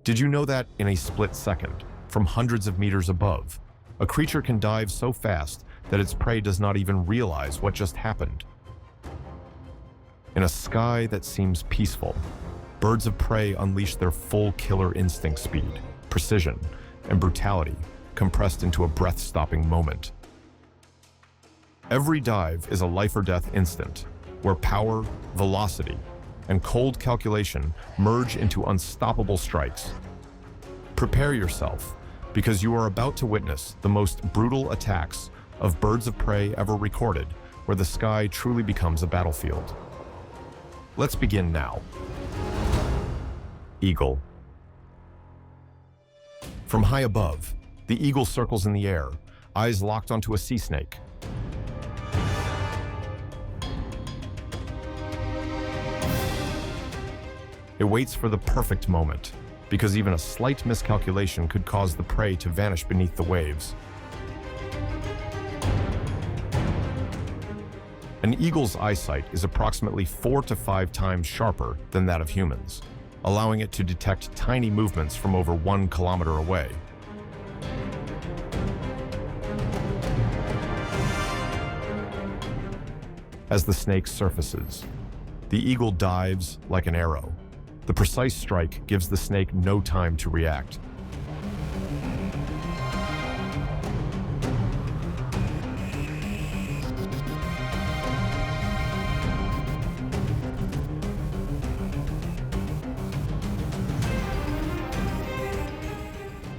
Did you know that in a split second, from hundreds of meters above, a creature can dive so fast that its prey does not even realize what just happened? In a sky that seems peaceful, birds of prey unleash their full killer instinct speed, precision, and brutality compressed into a breath-stopping moment. Every dive is a life-or-death instant, where power, velocity, and cold calculation merge into unstoppable strikes. Prepare yourself, because you are about to witness the most brutal attacks of birds of prey ever recorded, where the sky truly becomes a battlefield. Let's begin now. Eagle. From high above, the eagle circles in the air, eyes locked onto a sea snake. It waits for the perfect moment, because even a slight miscalculation could cause the prey to vanish beneath the waves. An eagle's eyesight is approximately 4 to 5 times sharper than that of humans, allowing it to detect tiny movements from over 1 kilometer away. As the snake surfaces, the eagle dives like an arrow. The precise strike gives the snake no time to react.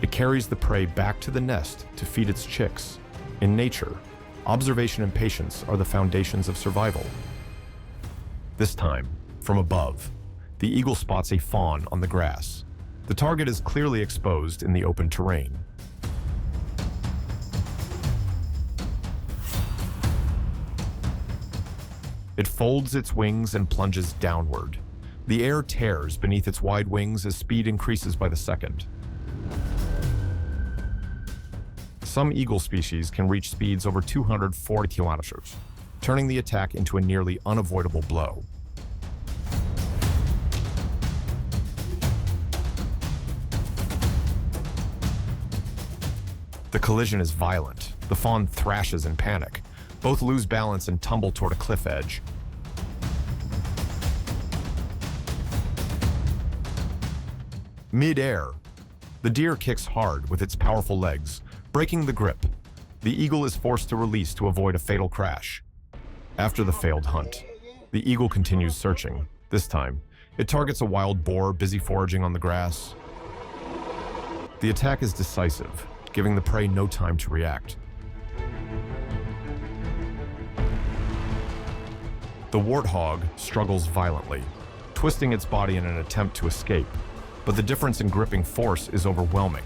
It carries the prey back to the nest to feed its chicks. In nature, observation and patience are the foundations of survival. This time, from above, the eagle spots a fawn on the grass. The target is clearly exposed in the open terrain. It folds its wings and plunges downward. The air tears beneath its wide wings as speed increases by the second. Some eagle species can reach speeds over 240 kilometers, turning the attack into a nearly unavoidable blow. The collision is violent. The fawn thrashes in panic. Both lose balance and tumble toward a cliff edge. Mid-air, the deer kicks hard with its powerful legs, breaking the grip. The eagle is forced to release to avoid a fatal crash. After the failed hunt, the eagle continues searching. This time, it targets a wild boar busy foraging on the grass. The attack is decisive, giving the prey no time to react. The warthog struggles violently, twisting its body in an attempt to escape, but the difference in gripping force is overwhelming.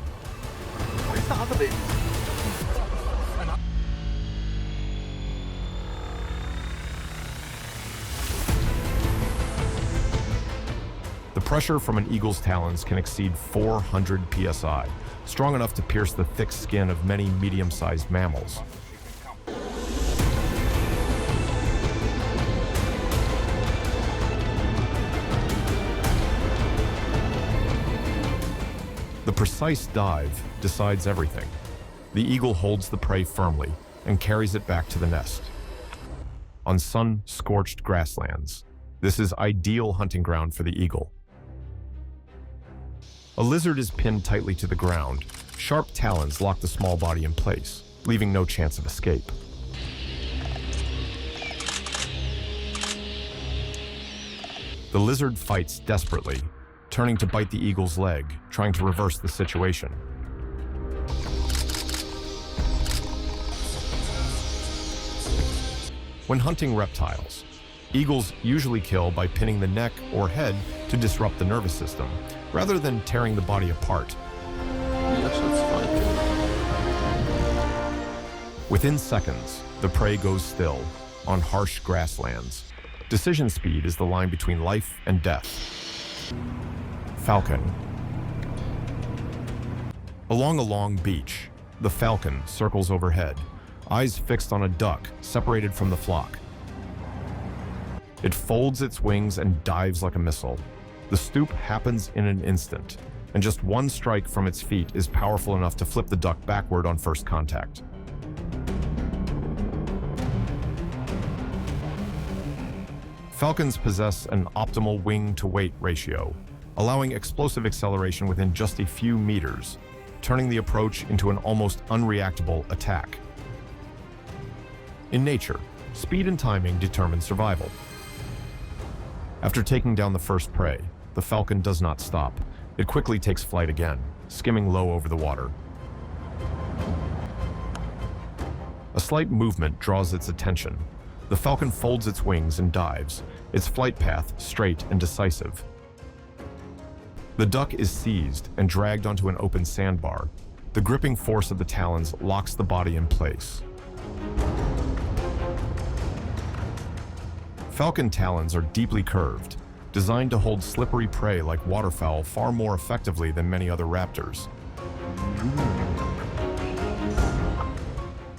The pressure from an eagle's talons can exceed 400 psi, strong enough to pierce the thick skin of many medium-sized mammals. The precise dive decides everything. The eagle holds the prey firmly and carries it back to the nest. On sun-scorched grasslands, this is ideal hunting ground for the eagle. A lizard is pinned tightly to the ground. Sharp talons lock the small body in place, leaving no chance of escape. The lizard fights desperately, turning to bite the eagle's leg, trying to reverse the situation. When hunting reptiles, eagles usually kill by pinning the neck or head to disrupt the nervous system, rather than tearing the body apart. Yes, that's fine. Within seconds, the prey goes still on harsh grasslands. Decision speed is the line between life and death. Falcon. Along a long beach, the falcon circles overhead, eyes fixed on a duck separated from the flock. It folds its wings and dives like a missile. The stoop happens in an instant. and just one strike from its feet is powerful enough to flip the duck backward on first contact. Falcons possess an optimal wing-to-weight ratio, allowing explosive acceleration within just a few meters, turning the approach into an almost unreactable attack. In nature, speed and timing determine survival. After taking down the first prey, the falcon does not stop. It quickly takes flight again, skimming low over the water. A slight movement draws its attention. The falcon folds its wings and dives, its flight path straight and decisive. The duck is seized and dragged onto an open sandbar. The gripping force of the talons locks the body in place. Falcon talons are deeply curved, designed to hold slippery prey like waterfowl far more effectively than many other raptors.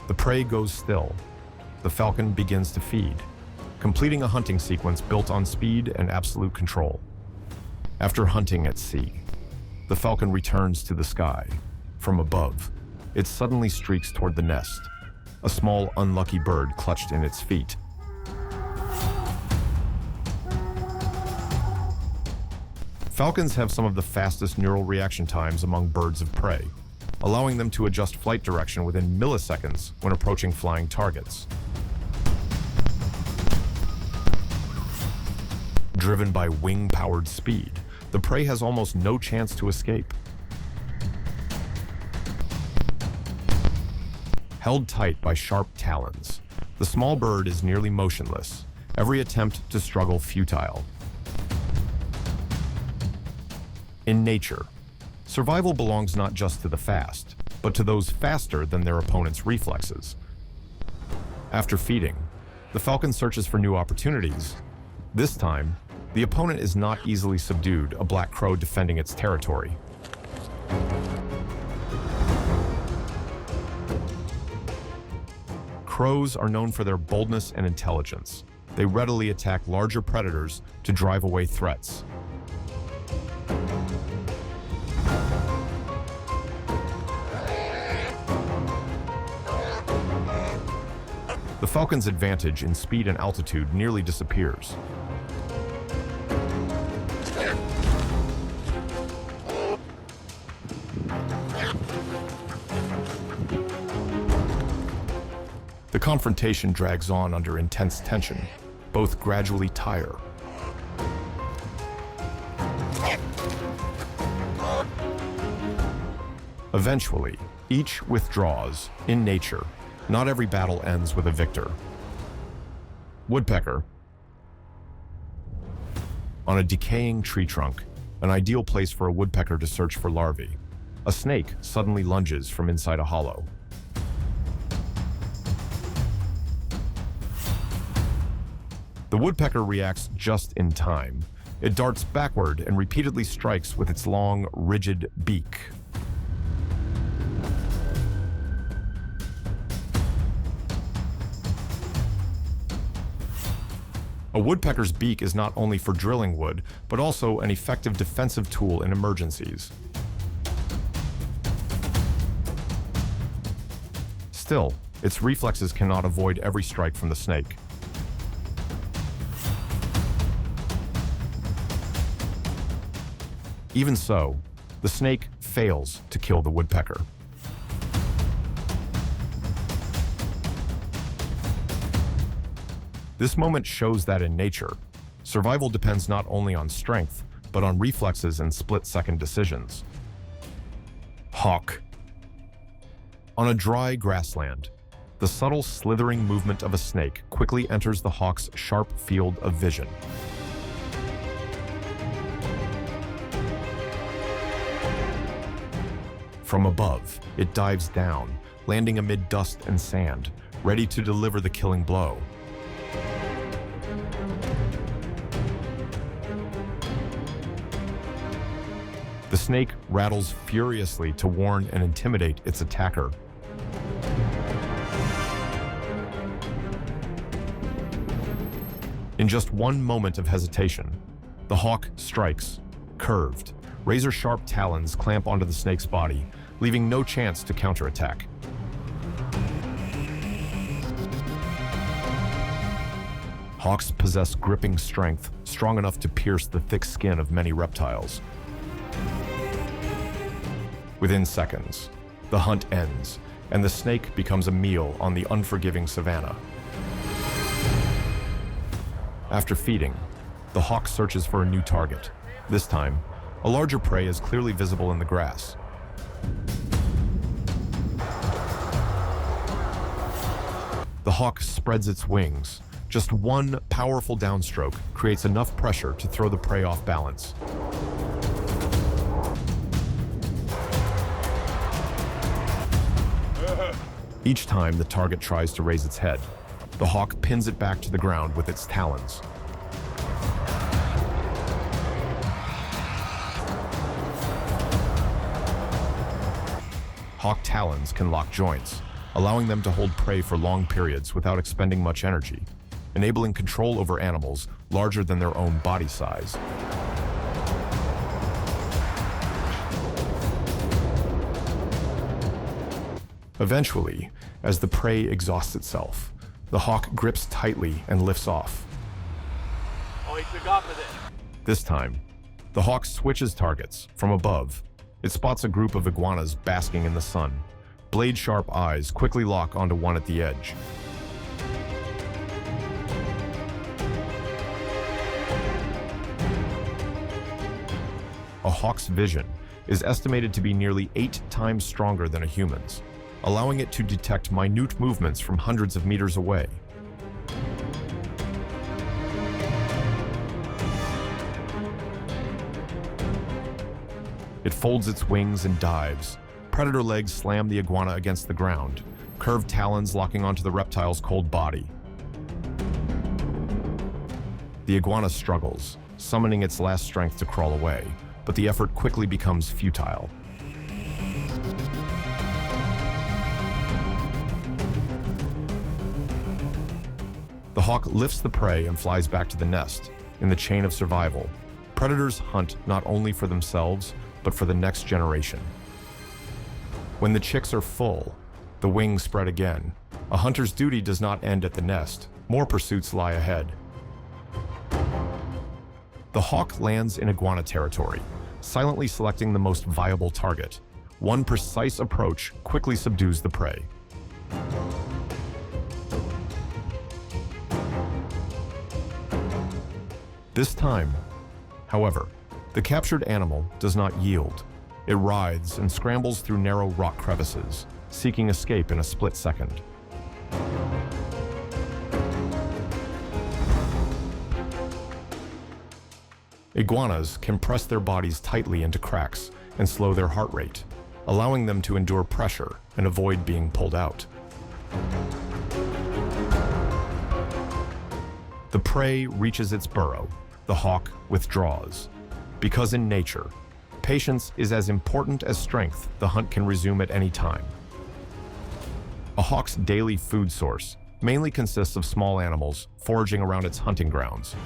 The prey goes still. The falcon begins to feed, completing a hunting sequence built on speed and absolute control. After hunting at sea, the falcon returns to the sky. From above, it suddenly streaks toward the nest, a small, unlucky bird clutched in its feet. Falcons have some of the fastest neural reaction times among birds of prey, allowing them to adjust flight direction within milliseconds when approaching flying targets. Driven by wing-powered speed, the prey has almost no chance to escape. Held tight by sharp talons, the small bird is nearly motionless, every attempt to struggle futile. In nature, survival belongs not just to the fast, but to those faster than their opponent's reflexes. After feeding, the falcon searches for new opportunities. This time, the opponent is not easily subdued, a black crow defending its territory. Crows are known for their boldness and intelligence. They readily attack larger predators to drive away threats. The falcon's advantage in speed and altitude nearly disappears. The confrontation drags on under intense tension. Both gradually tire. Eventually, each withdraws. In nature, not every battle ends with a victor. Woodpecker. On a decaying tree trunk, an ideal place for a woodpecker to search for larvae. A snake suddenly lunges from inside a hollow. The woodpecker reacts just in time. It darts backward and repeatedly strikes with its long, rigid beak. A woodpecker's beak is not only for drilling wood, but also an effective defensive tool in emergencies. Still, its reflexes cannot avoid every strike from the snake. Even so, the snake fails to kill the woodpecker. This moment shows that in nature, survival depends not only on strength, but on reflexes and split-second decisions. Hawk. On a dry grassland, the subtle slithering movement of a snake quickly enters the hawk's sharp field of vision. From above, it dives down, landing amid dust and sand, ready to deliver the killing blow. The snake rattles furiously to warn and intimidate its attacker. In just one moment of hesitation, the hawk strikes, curved, Razor-sharp talons clamp onto the snake's body, leaving no chance to counterattack. Hawks possess gripping strength, strong enough to pierce the thick skin of many reptiles. Within seconds, the hunt ends, and the snake becomes a meal on the unforgiving savanna. After feeding, the hawk searches for a new target. This time, a larger prey is clearly visible in the grass. The hawk spreads its wings. Just one powerful downstroke creates enough pressure to throw the prey off balance. Each time the target tries to raise its head, the hawk pins it back to the ground with its talons. Hawk talons can lock joints, allowing them to hold prey for long periods without expending much energy, enabling control over animals larger than their own body size. Eventually, as the prey exhausts itself, the hawk grips tightly and lifts off. This time, the hawk switches targets from above. It spots a group of iguanas basking in the sun. Blade-sharp eyes quickly lock onto one at the edge. A hawk's vision is estimated to be nearly 8 times stronger than a human's, allowing it to detect minute movements from hundreds of meters away. It folds its wings and dives. Predator legs slam the iguana against the ground, curved talons locking onto the reptile's cold body. The iguana struggles, summoning its last strength to crawl away, but the effort quickly becomes futile. The hawk lifts the prey and flies back to the nest. In the chain of survival, predators hunt not only for themselves, but for the next generation. When the chicks are full, the wings spread again. A hunter's duty does not end at the nest. More pursuits lie ahead. The hawk lands in iguana territory, silently selecting the most viable target. One precise approach quickly subdues the prey. This time, however, the captured animal does not yield. It writhes and scrambles through narrow rock crevices, seeking escape in a split second. Iguanas can press their bodies tightly into cracks and slow their heart rate, allowing them to endure pressure and avoid being pulled out. The prey reaches its burrow. The hawk withdraws. Because in nature, patience is as important as strength. The hunt can resume at any time. A hawk's daily food source mainly consists of small animals foraging around its hunting grounds.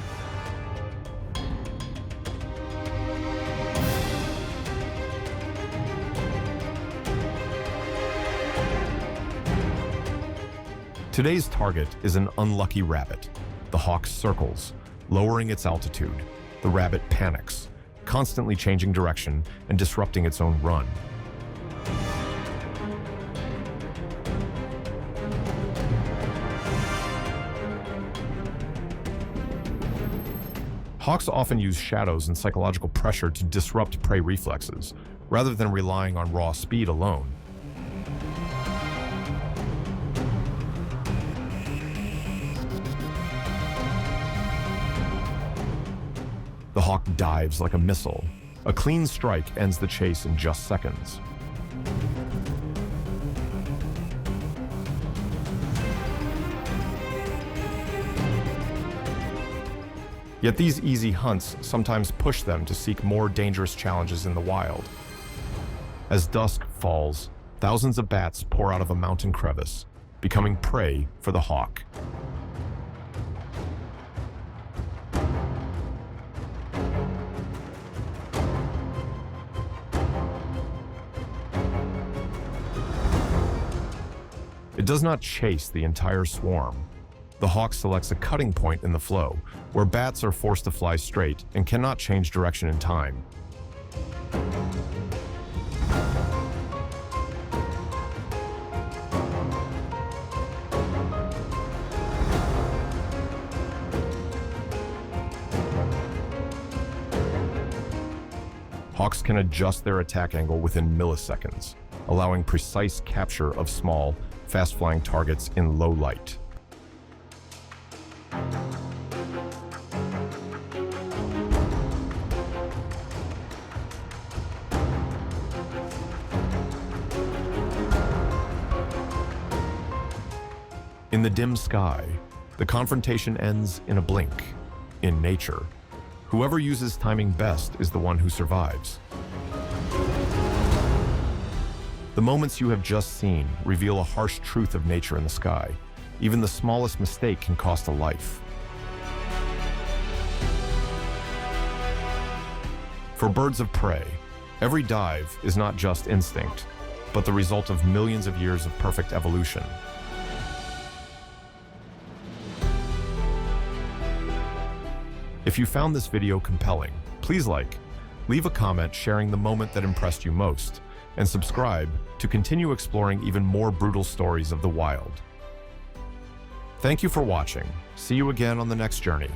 Today's target is an unlucky rabbit. The hawk circles, lowering its altitude. The rabbit panics, constantly changing direction and disrupting its own run. Hawks often use shadows and psychological pressure to disrupt prey reflexes, rather than relying on raw speed alone. The hawk dives like a missile. A clean strike ends the chase in just seconds. Yet these easy hunts sometimes push them to seek more dangerous challenges in the wild. As dusk falls, thousands of bats pour out of a mountain crevice, becoming prey for the hawk. It does not chase the entire swarm. The hawk selects a cutting point in the flow, where bats are forced to fly straight and cannot change direction in time. Hawks can adjust their attack angle within milliseconds, allowing precise capture of small, fast-flying targets in low light. In the dim sky, the confrontation ends in a blink. In nature, whoever uses timing best is the one who survives. The moments you have just seen reveal a harsh truth of nature in the sky. Even the smallest mistake can cost a life. For birds of prey, every dive is not just instinct, but the result of millions of years of perfect evolution. If you found this video compelling, please leave a comment sharing the moment that impressed you most, and subscribe to continue exploring even more brutal stories of the wild. Thank you for watching. See you again on the next journey.